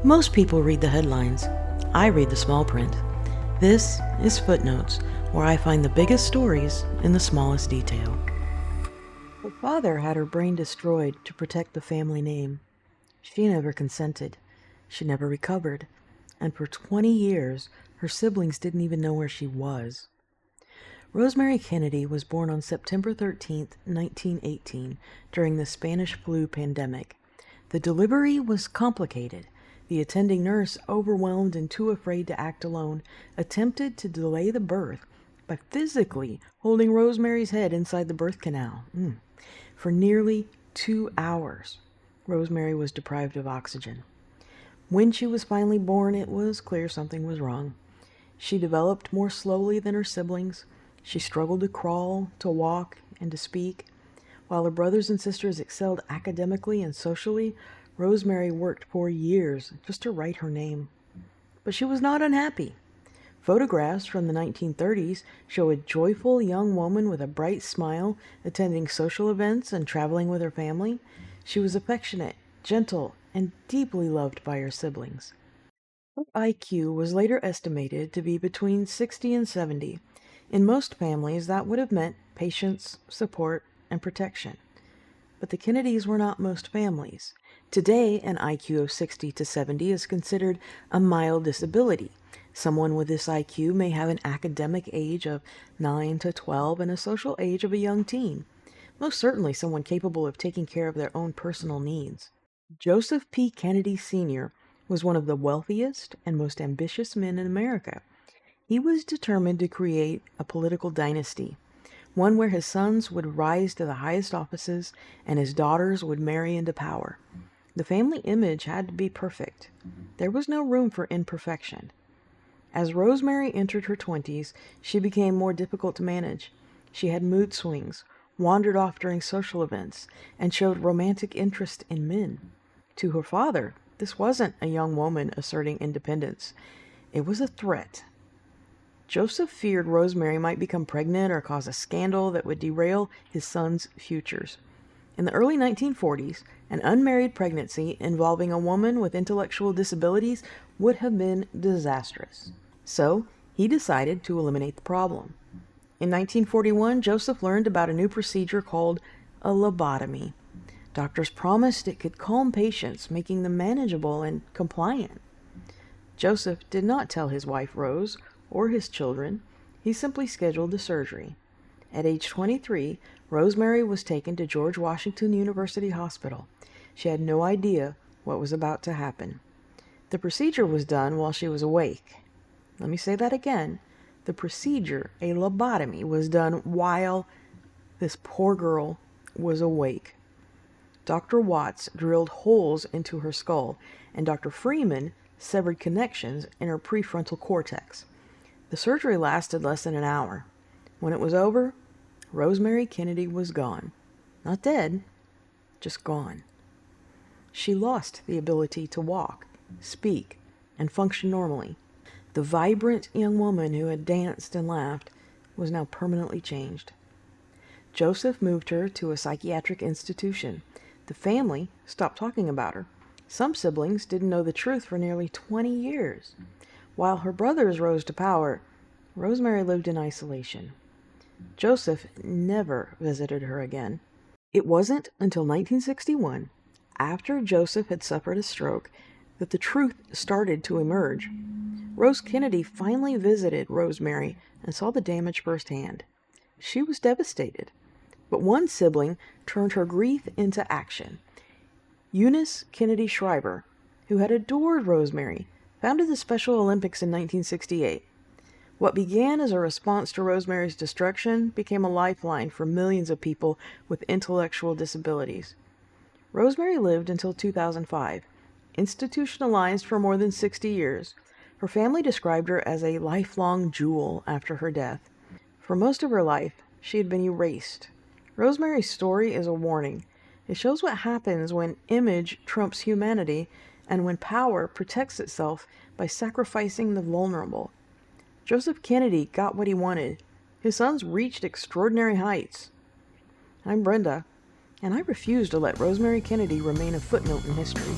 Most people read the headlines. I read the small print. This is Footnotes, where I find the biggest stories in the smallest detail. Her father had her brain destroyed to protect the family name. She never consented. She never recovered. And for 20 years, her siblings didn't even know where she was. Rosemary Kennedy was born on September 13, 1918, during the Spanish flu pandemic. The delivery was complicated. The attending nurse, overwhelmed and too afraid to act alone, attempted to delay the birth by physically holding Rosemary's head inside the birth canal. For nearly 2 hours, Rosemary was deprived of oxygen. When she was finally born, it was clear something was wrong. She developed more slowly than her siblings. She struggled to crawl, to walk, and to speak. While her brothers and sisters excelled academically and socially, Rosemary worked for years just to write her name. But she was not unhappy. Photographs from the 1930s show a joyful young woman with a bright smile attending social events and traveling with her family. She was affectionate, gentle, and deeply loved by her siblings. Her IQ was later estimated to be between 60 and 70. In most families, that would have meant patience, support, and protection. But the Kennedys were not most families. Today, an IQ of 60 to 70 is considered a mild disability. Someone with this IQ may have an academic age of 9 to 12 and a social age of a young teen. Most certainly someone capable of taking care of their own personal needs. Joseph P. Kennedy Sr. was one of the wealthiest and most ambitious men in America. He was determined to create a political dynasty, one where his sons would rise to the highest offices and his daughters would marry into power. The family image had to be perfect. There was no room for imperfection. As Rosemary entered her 20s, she became more difficult to manage. She had mood swings, wandered off during social events, and showed romantic interest in men. To her father, this wasn't a young woman asserting independence. It was a threat. Joseph feared Rosemary might become pregnant or cause a scandal that would derail his sons' futures. In the early 1940s, an unmarried pregnancy involving a woman with intellectual disabilities would have been disastrous. So, he decided to eliminate the problem. In 1941, Joseph learned about a new procedure called a lobotomy. Doctors promised it could calm patients, making them manageable and compliant. Joseph did not tell his wife Rose or his children. He simply scheduled the surgery. At age 23, Rosemary was taken to George Washington University Hospital. She had no idea what was about to happen. The procedure was done while she was awake. Let me say that again. The procedure, a lobotomy, was done while this poor girl was awake. Dr. Watts drilled holes into her skull, and Dr. Freeman severed connections in her prefrontal cortex. The surgery lasted less than an hour. When it was over, Rosemary Kennedy was gone. Not dead, just gone. She lost the ability to walk, speak, and function normally. The vibrant young woman who had danced and laughed was now permanently changed. Joseph moved her to a psychiatric institution. The family stopped talking about her. Some siblings didn't know the truth for nearly 20 years. While her brothers rose to power, Rosemary lived in isolation. Joseph never visited her again. It wasn't until 1961, after Joseph had suffered a stroke, that the truth started to emerge. Rose Kennedy finally visited Rosemary and saw the damage firsthand. She was devastated. But one sibling turned her grief into action. Eunice Kennedy Shriver, who had adored Rosemary, founded the Special Olympics in 1968. What began as a response to Rosemary's destruction became a lifeline for millions of people with intellectual disabilities. Rosemary lived until 2005, institutionalized for more than 60 years. Her family described her as a lifelong jewel after her death. For most of her life, she had been erased. Rosemary's story is a warning. It shows what happens when image trumps humanity and when power protects itself by sacrificing the vulnerable. Joseph Kennedy got what he wanted. His sons reached extraordinary heights. I'm Brenda, and I refuse to let Rosemary Kennedy remain a footnote in history.